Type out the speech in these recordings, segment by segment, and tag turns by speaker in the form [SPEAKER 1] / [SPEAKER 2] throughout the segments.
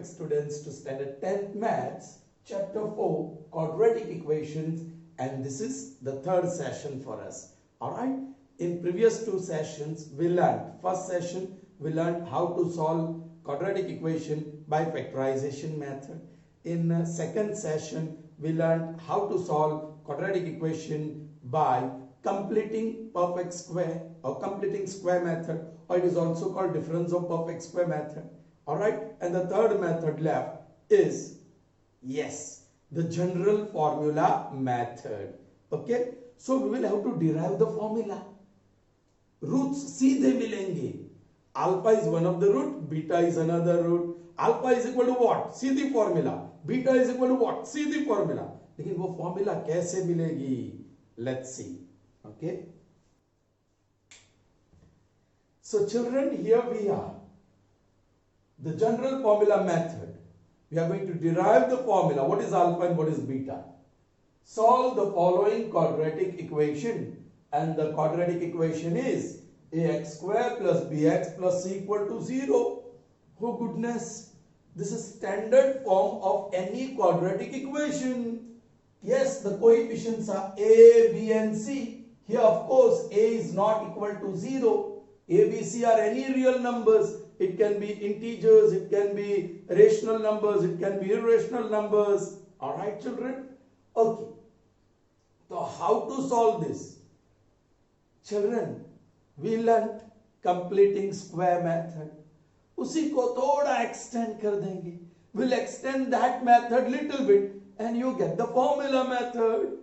[SPEAKER 1] respect students to standard 10th maths chapter 4 quadratic equations, and this is the third session for us. Alright, in previous two sessions we learned, first session we learned how to solve quadratic equation by factorization method. In second session we learned how to solve quadratic equation by completing perfect square or completing square method, or it is also called difference of perfect square method. Alright, and the third method left is, yes, the general formula method. Okay, so we will have to derive the formula. Roots सीधे मिलेंगे. Alpha is one of the root, beta is another root. Alpha is equal to what? Sidhi formula. Beta is equal to what? Sidhi formula. लेकिन वो formula कैसे मिलेगी? Let's see. Okay. So children, here we are. The general formula method. We are going to derive the formula. What is alpha and what is beta? Solve the following quadratic equation. And the quadratic equation is ax square plus bx plus c equal to 0. Oh goodness. This is standard form of any quadratic equation. Yes, the coefficients are a, b and c. Here of course a is not equal to 0. A, b, c are any real numbers. It can be integers, it can be rational numbers, it can be irrational numbers. Alright children? Okay. So how to solve this? Children, we learnt completing square method. उसी को थोड़ा extend कर देंगे. We'll extend that method little bit and you get the formula method.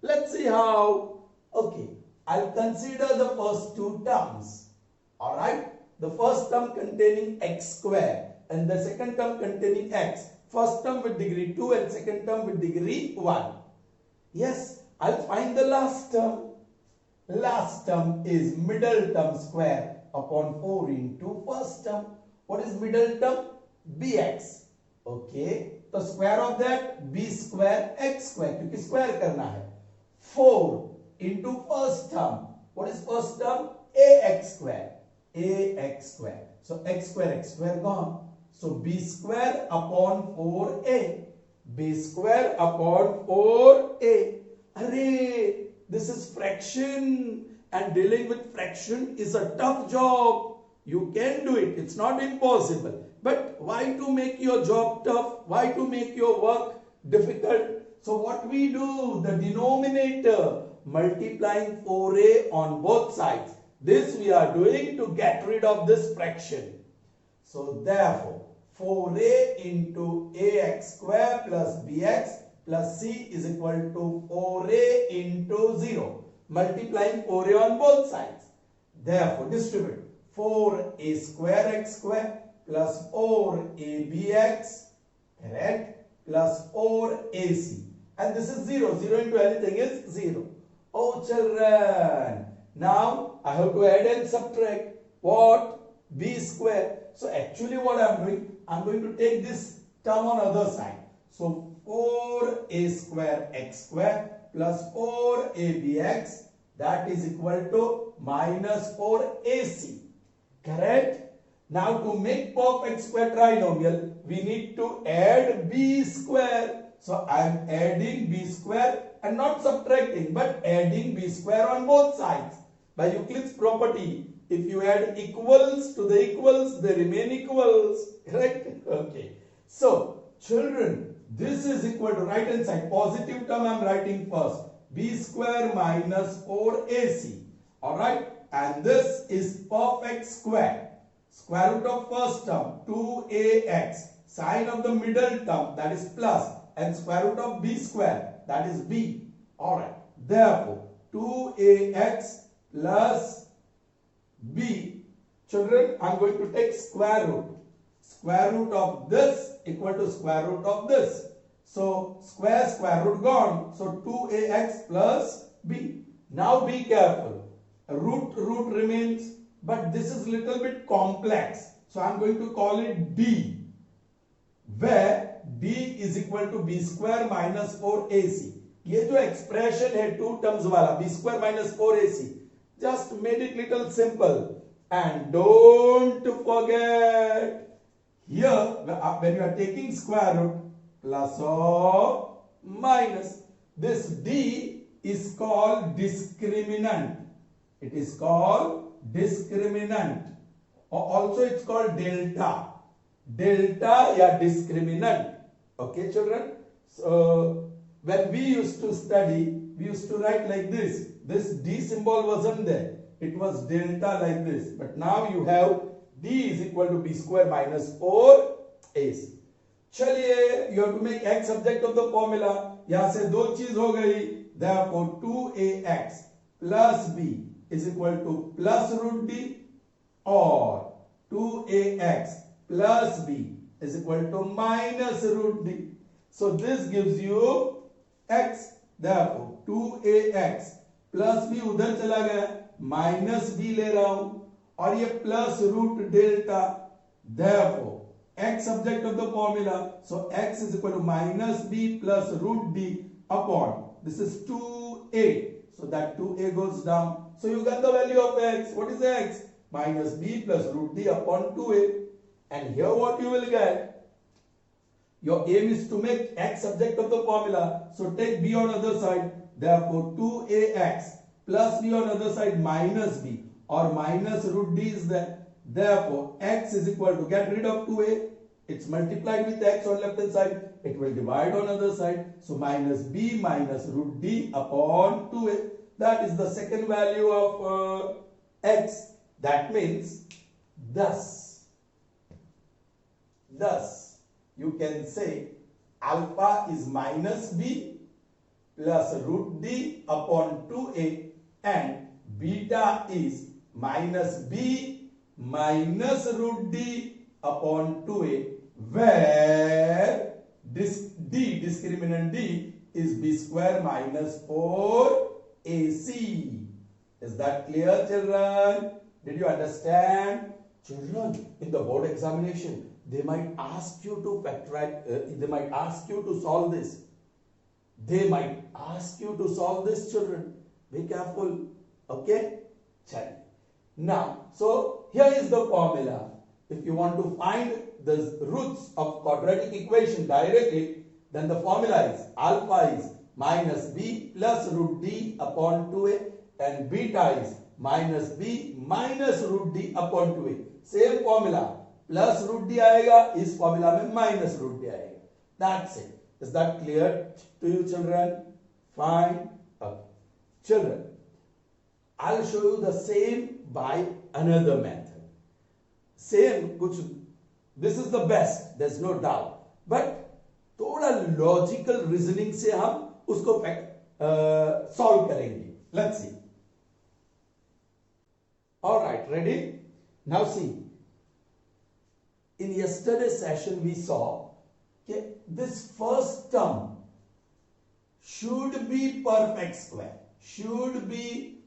[SPEAKER 1] Let's see how. Okay, I'll consider the first two terms. Alright, the first term containing x square and the second term containing x. First term with degree 2 and second term with degree 1. Yes, I'll find the last term. Last term is middle term square upon 4 into first term. What is middle term? Bx. Okay, the square of that b square x square, क्योंकि square करना है. 4 into first term. What is first term? Ax square. Ax square. So x square gone. So b square upon 4a. b square upon 4a. Array, this is fraction, and dealing with fraction is a tough job. You can do it. It's not impossible. But why to make your job tough? Why to make your work difficult? So what we do, the denominator, multiplying 4a on both sides. This we are doing to get rid of this fraction. So therefore, 4a into ax square plus bx plus c is equal to 4a into 0. Multiplying 4a on both sides. Therefore, distribute 4a square x square plus 4a bx, correct, plus 4ac. And this is 0. 0 into anything is 0. Oh children, now I have to add and subtract. What? B square. So actually what I am doing, I am going to take this term on other side. So 4a square x square plus 4abx, that is equal to minus 4ac. Correct? Now to make perfect square trinomial, we need to add b square. So I am adding b square and not subtracting, but adding b square on both sides. By Euclid's property, if you add equals to the equals, they remain equals. Correct? Okay. So children, this is equal to right hand side. Positive term I am writing first. B square minus 4ac. Alright. And this is perfect square. Square root of first term 2ax. Sign of the middle term, that is plus. And square root of b square, that is b. Alright. Therefore 2ax plus b. Children, I am going to take square root. Square root of this equal to square root of this. So square root gone. So 2ax plus b. Now be careful. Root remains, but this is little bit complex. So I am going to call it d, where d is equal to b square minus 4ac. ये जो expression है two terms वाला b square minus 4ac, just made it little simple. And don't forget Here, when you are taking square root, plus or minus, this D is called discriminant. It is called discriminant. Or also it's called delta. Delta या discriminant. Okay, children? So, when we used to study, we used to write like this. This D symbol wasn't there. It was delta like this. But now you have D is equal to B square minus 4AC. चलिए, you have to make X subject of the formula. यहाँ से दो चीज हो गई. Therefore, 2AX plus B is equal to plus root D, or 2AX plus B is equal to minus root D. So this gives you X. Therefore, 2AX plus B उधर चला गया, minus B ले रहा हूं, और ये plus root delta. Therefore, X subject of the formula. So X is equal to minus B plus root D upon, this is 2A. So that 2A goes down. So you get the value of X. What is X? Minus B plus root D upon 2A. And here what you will get? Your aim is to make X subject of the formula. So take B on other side. Therefore 2AX plus B on other side minus B, or minus root D is there. Therefore X is equal to, get rid of 2A. It's multiplied with X on left hand side. It will divide on other side. So minus B minus root D upon 2A. That is the second value of X. That means thus you can say alpha is minus B plus root D upon 2A, and beta is minus B minus root D upon 2A, where this D, discriminant D, is B square minus 4AC. Is that clear, children? Did you understand? Children, in the board examination, they might ask you to factorize, they might ask you to solve this. They might ask you to solve this, children. Be careful. Okay? Now, so here is the formula. If you want to find the roots of quadratic equation directly, then the formula is alpha is minus B plus root D upon 2A, and beta is minus B minus root D upon 2A. Same formula. Plus root D आएगा, इस formula में minus root D आएगा. That's it. Is that clear to you, children? Fine. Okay. Children, I'll show you the same by another method. Same कुछ, this is the best, there's no doubt. But थोड़ा logical reasoning से हम उसको solve करेंगे. Let's see. All right, ready? Now see. In yesterday's session we saw that this first term should be perfect square. Should be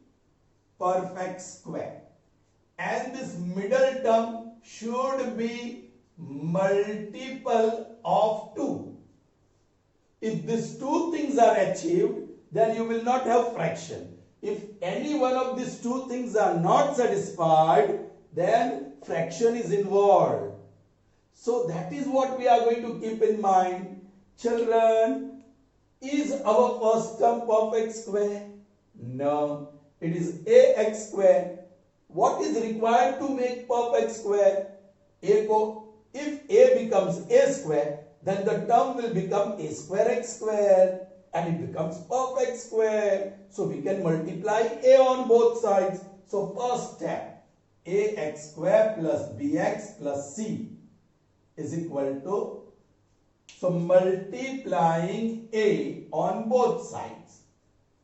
[SPEAKER 1] perfect square. And this middle term should be multiple of 2. If these two things are achieved, then you will not have fraction. If any one of these two things are not satisfied, then fraction is involved. So that is what we are going to keep in mind. Children, is our first term perfect square? No. It is ax square. What is required to make perfect square? If a becomes a square, then the term will become a square x square, and it becomes perfect square. So we can multiply a on both sides. So first step, ax square plus bx plus c is equal to, so multiplying a on both sides.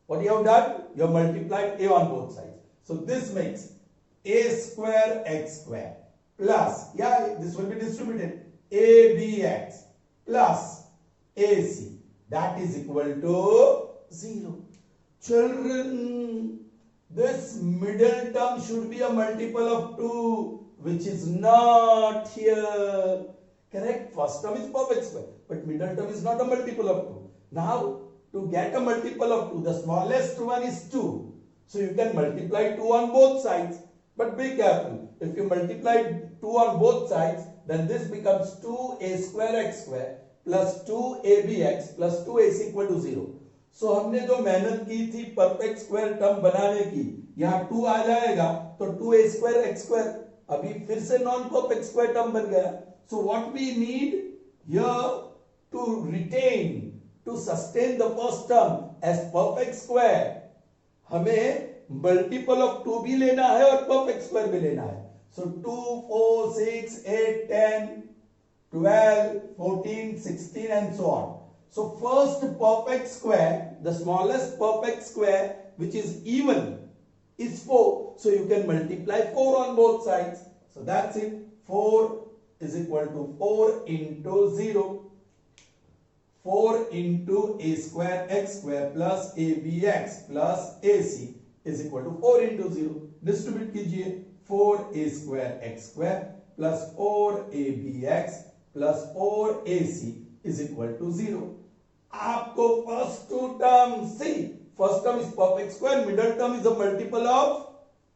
[SPEAKER 1] What you have done? You have multiplied a on both sides. So this makes a square x square plus, this will be distributed, abx plus ac. That is equal to 0. Children, this middle term should be a multiple of 2, which is not here. Correct? First term is perfect square, but middle term is not a multiple of 2. Now, to get a multiple of 2, the smallest one is 2. So you can multiply 2 on both sides. But be careful. If you multiply 2 on both sides, then this becomes 2a square x square plus 2abx plus 2ac equal to 0. So हमने जो मेहनत की थी perfect square term बनाने की, यहाँ 2 आ जाएगा तो 2a square x square अभी फिर से नॉन परफेक्ट स्क्वायर टर्म बन गया. So what we need here to retain, to sustain the first term as perfect square, हमें मल्टीपल ऑफ 2 भी लेना है और परफेक्ट स्क्वायर भी लेना है. So 2, 4, 6, 8, 10, 12, 14, 16 and so on. So first perfect square, the smallest perfect square which is even is 4. So you can multiply 4 on both sides. So that's it. 4 is equal to 4 into 0. 4 into a square x square plus abx plus ac is equal to 4 into 0. Distribute कीजिए. 4a square x square plus 4abx plus 4ac is equal to 0. आपको first two terms, see, first term is perfect square, middle term is a multiple of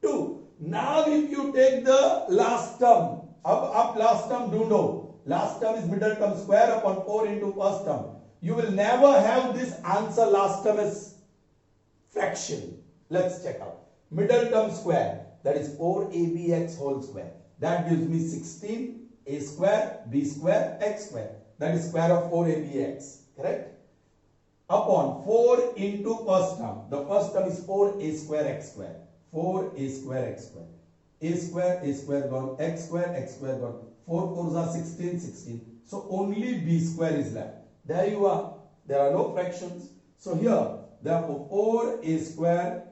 [SPEAKER 1] 2. Now if you take the last term, अब आप last term ढूंढो. Last term is middle term square upon 4 into first term. You will never have this answer last term as fraction. Let's check out. Middle term square, that is 4abx whole square. That gives me 16a square b square x square. That is square of 4abx. Correct? Upon 4 into first term. The first term is 4a square x square. 4a square x square. A square gone, x square gone. 4 4s are 16, 16. So only b square is left. There you are. There are no fractions. So here, therefore 4a square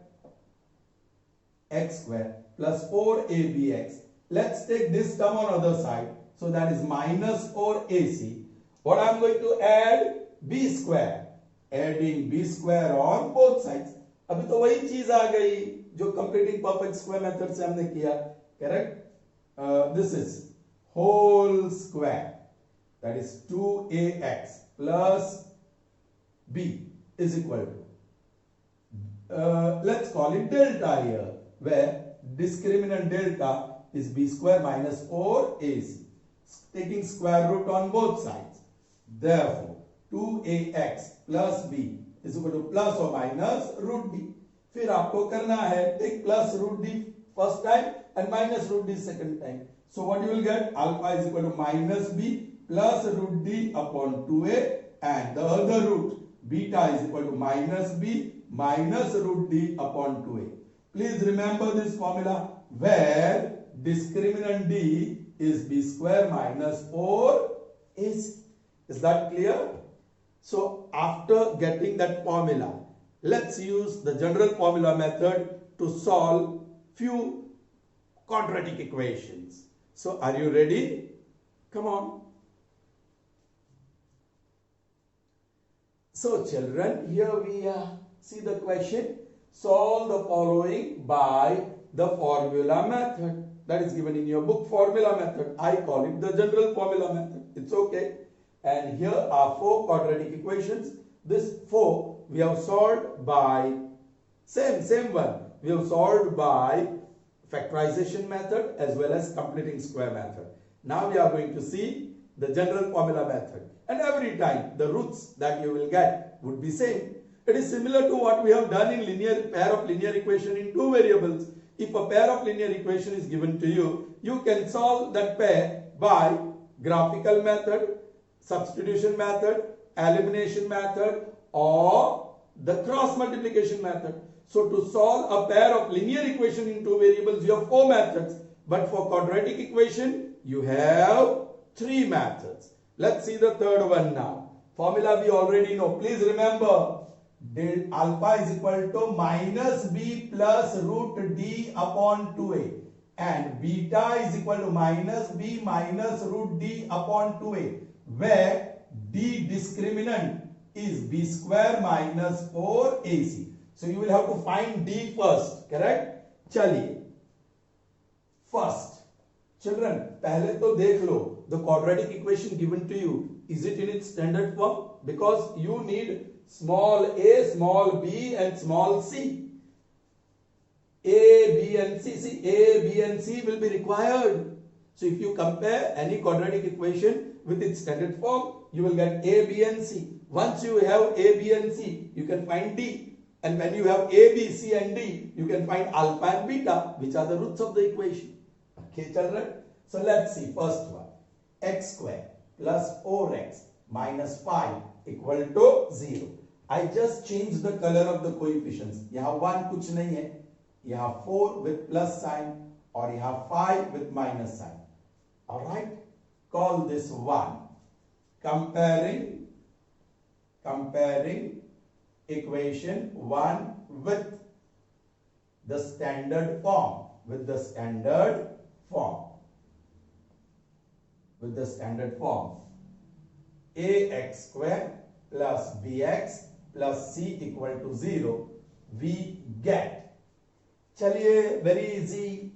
[SPEAKER 1] x square plus 4abx. Let's take this term on other side. So that is minus 4ac. What I am going to add? b square. Adding b square on both sides. अभी तो वही चीज आ गई जो completing perfect square method से हमने किया. Correct? This is whole square. That is 2ax plus b is equal to, let's call it delta here, where discriminant delta is b square minus 4ac, taking square root on both sides. Therefore 2ax plus b is equal to plus or minus root d. फिर आपको करना है take plus root d first time and minus root d second time. So what you will get? Alpha is equal to minus b plus root d upon 2a, and the other root beta is equal to minus b minus root d upon 2a. Please remember this formula where discriminant d is b square minus 4ac. Is that clear? So after getting that formula, let's use the general formula method to solve few quadratic equations. So are you ready? Come on. So children, here we are. See the question. Solve the following by the formula method. That is given in your book, formula method. I call it the general formula method. It's okay. And here are 4 quadratic equations. This 4 we have solved by same one. We have solved by factorization method as well as completing square method. Now we are going to see the general formula method. And every time the roots that you will get would be same. It is similar to what we have done in pair of linear equation in 2 variables. If a pair of linear equation is given to you, you can solve that pair by graphical method, substitution method, elimination method, or the cross multiplication method. So to solve a pair of linear equation in 2 variables, you have 4 methods. But for quadratic equation, you have 3 methods. Let's see the third one now. Formula we already know. Please remember, del alpha is equal to minus b plus root d upon 2a. And beta is equal to minus b minus root d upon 2a. Where d discriminant is b square minus 4ac. So you will have to find d first, correct? चलिए, first, children, पहले तो देख लो the quadratic equation given to you. Is it in its standard form? Because you need small a, small b, and small c. A, B and C. See, A, B and C will be required. So if you compare any quadratic equation with its standard form, you will get A, B and C. Once you have A, B and C, you can find D. And when you have A, B, C and D, you can find alpha and beta, which are the roots of the equation. Okay, children? So let's see, first one. X square plus 4x minus 5 equal to 0. I just changed the color of the coefficients. यहाँ 1 कुछ नहीं है. यहाँ 4 with plus sign और यहाँ 5 with minus sign. Alright? Call this 1. Comparing equation 1 with the standard form. With the standard form. Ax square plus bx plus c equal to 0. We get. Chaliye, very easy.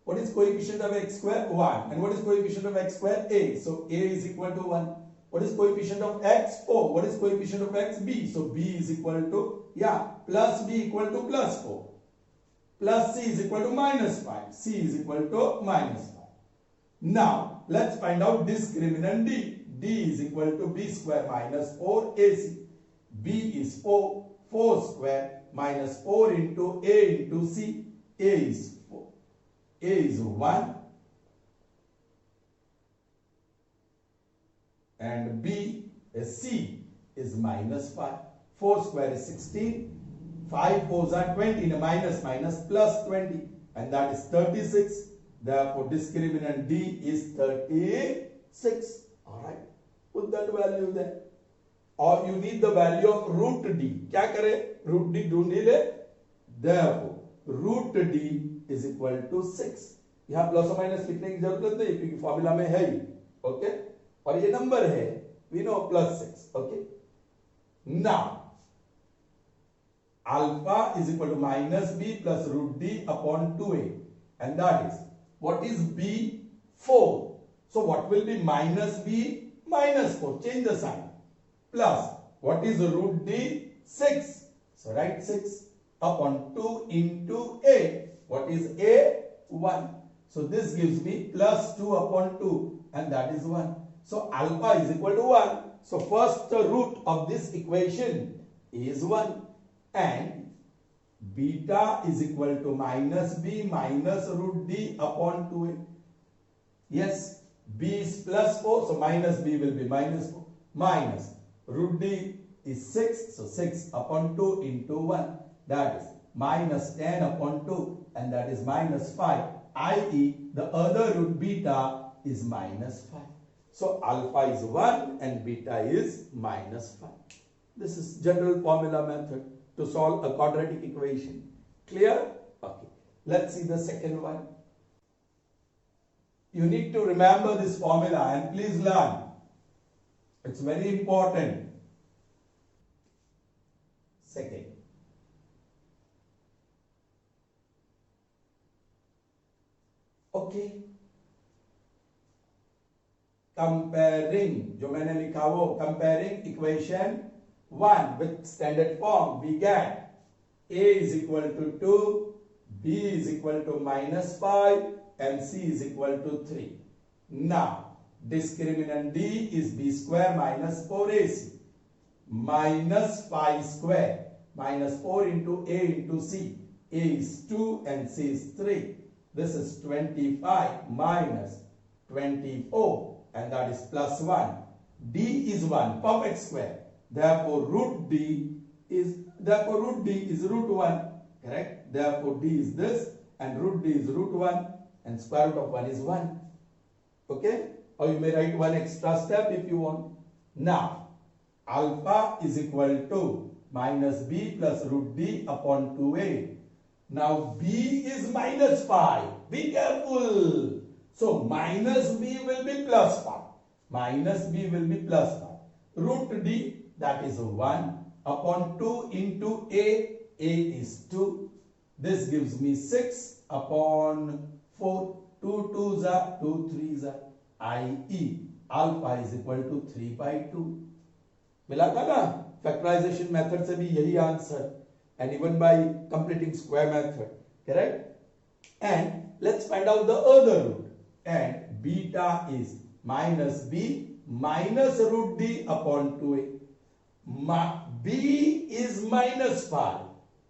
[SPEAKER 1] What is coefficient of x square? 1. And what is coefficient of x square? A. So a is equal to 1. What is coefficient of x? 4. What is coefficient of x? B. So b is equal to, plus b equal to plus 4. Plus c is equal to minus 5. C is equal to minus 5. Now, let's find out discriminant D. D is equal to b square minus 4ac. B is 4 square minus 4 into a into c. A is 4. A is 1. And B is C is minus 5. 4 square is 16. 5 4s are 20. Minus plus 20. And that is 36. Therefore, discriminant D is 36. Alright. Put that value there. Or you need the value of root D. क्या करे? Root D ढूंढ ही ले. Therefore, root D is equal to 6. यहाँ plus और minus लिखने की जरूरत नहीं क्योंकि फॉर्मूला में है ही. ओके? और ये नंबर है. We know plus 6. Okay? Now, alpha is equal to minus b plus root d upon 2a. And that is, what is b? 4. So what will be minus b? Minus 4. Change the sign. Plus, what is root d? 6. So write 6 upon 2 into a. What is a? 1. So this gives me plus 2 upon 2 and that is 1. So alpha is equal to 1. So first root of this equation is 1 and beta is equal to minus b minus root d upon 2a. Yes, b is plus 4, so minus b will be minus 4. Minus root d is 6, so 6 upon 2 into 1. That is minus 10 upon 2 and that is minus 5. I.e. the other root beta is minus 5. So alpha is 1 and beta is minus 5. This is general formula method to solve a quadratic equation. Clear? Okay. Let's see the second one. You need to remember this formula and please learn. It's very important. Second. Okay. Comparing, जो मैंने लिखा वो comparing equation 1 with standard form, we get a is equal to 2, b is equal to minus 5 and c is equal to 3. Now, discriminant d is b square minus 4ac minus 5 square minus 4 into a into c. A is 2 and c is 3. This is 25 minus 24 and that is plus 1. D is 1, perfect square. Therefore, root D is root 1. Correct? Therefore, D is this and root D is root 1 and square root of 1 is 1. Okay? Or you may write one extra step if you want. Now, alpha is equal to minus b plus root d upon 2a. Now, b is minus 5. Be careful. So, minus b will be plus 5. Minus b will be plus 5. Root d, that is 1 upon 2 into a. A is 2. This gives me 6 upon 4. 2 2s are 2 3s are. I.e. alpha is equal to 3 by 2. मिला था ना? Factorization method से भी यही answer. And even by completing square method. correct? And let's find out the other root. And beta is minus b minus root d upon 2a. B is minus 5.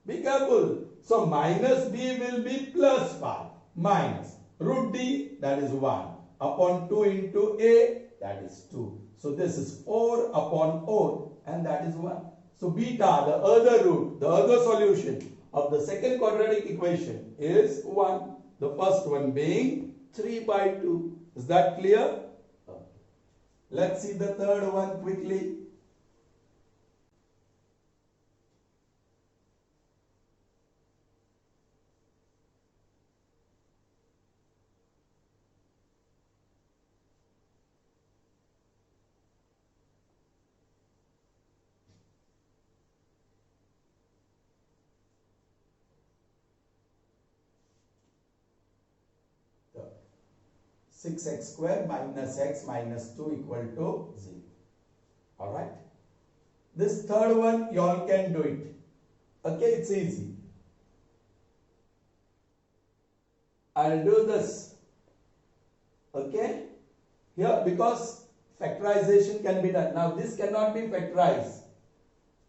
[SPEAKER 1] Be careful. So minus b will be plus 5 minus root d, that is 1, upon 2 into a, that is 2. So this is 4 upon 4 and that is 1. So beta, the other root, the other solution of the second quadratic equation is 1. The first one being 3 by 2. Is that clear? Okay. Let's see the third one quickly. So, 6x square minus x minus 2 equal to 0. Alright. This third one, you all can do it. Okay, it's easy. I'll do this. Okay. Here, because factorization can be done. Now, this cannot be factorized.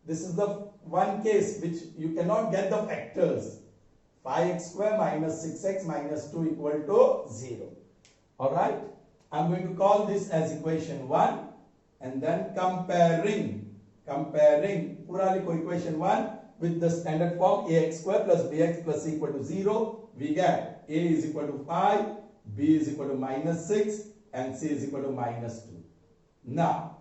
[SPEAKER 1] This is the one case which you cannot get the factors. 5x square minus 6x minus 2 equal to 0. Alright. I'm going to call this as equation 1 and then comparing pura likho equation 1 with the standard form ax square plus bx plus c equal to 0. We get a is equal to 5, b is equal to minus 6 and c is equal to minus 2. Now,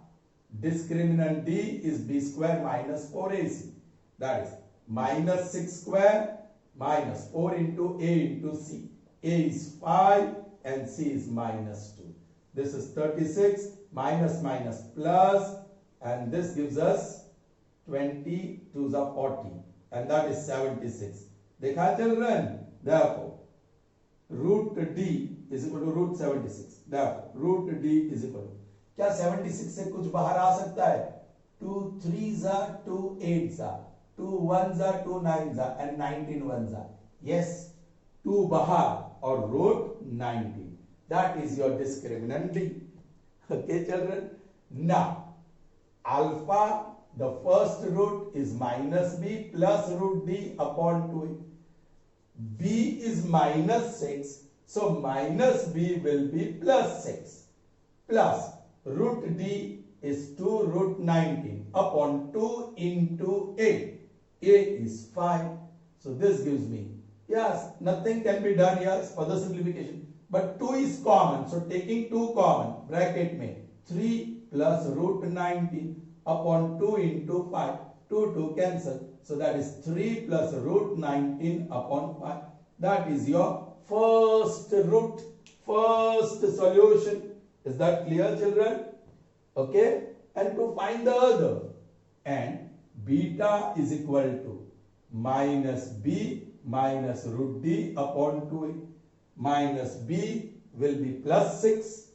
[SPEAKER 1] discriminant d is b square minus 4ac. That is minus 6 square minus 4 into a into c. A is 5 and c is minus 2. This is 36 minus minus plus and this gives us 20 to the 40 and that is 76. Dekha children? Therefore, root d is equal to root 76. Therefore, root d is equal to, क्या 76 से कुछ बाहर आ सकता है? 2 3s are 2 8s are 2 1s are 2 9s are and 19 1s are. Yes, 2 बाहर और root 19. That is your discriminant d. Okay, children? Now, alpha, the first root is minus b plus root d upon 2a. B is minus 6, so minus b will be plus 6 plus root d is 2 root 19 upon 2 into a. A is 5. So this gives me, yes, nothing can be done here, further simplification. But 2 is common, so taking 2 common, bracket में 3 plus root 19 upon 2 into 5. 2 cancel. So that is 3 plus root 19 upon 5. That is your first root, first solution. Is that clear, children? Okay. And to find the other, and beta is equal to minus b minus root d upon 2a. Minus b will be plus 6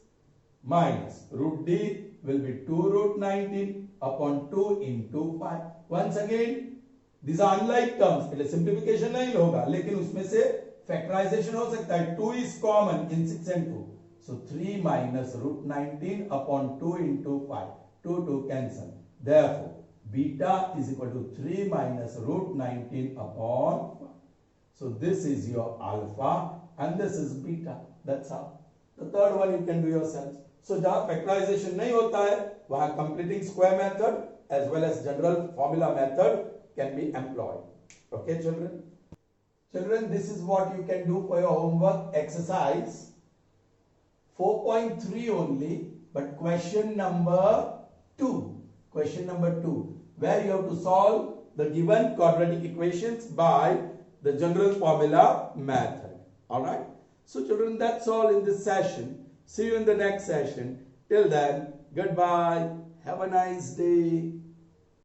[SPEAKER 1] minus root d will be 2 root 19 upon 2 into 5. Once again, these are unlike terms. इसलिए simplification नहीं होगा, लेकिन उसमें से factorization हो सकता है. 2 is common in 6 and 2. So 3 minus root 19 upon 2 into 5. 2 cancel. Therefore, beta is equal to 3 minus root 19 upon 5. So this is your alpha and this is beta. That's how. The third one you can do yourselves. So जहाँ factorization नहीं होता है, वहाँ completing square method as well as general formula method can be employed. Okay, children? Children, this is what you can do for your homework exercise 4.3 only, but question number 2. Question number 2, where you have to solve the given quadratic equations by the general formula method. Alright? So children, that's all in this session. See you in the next session. Till then, goodbye. Have a nice day.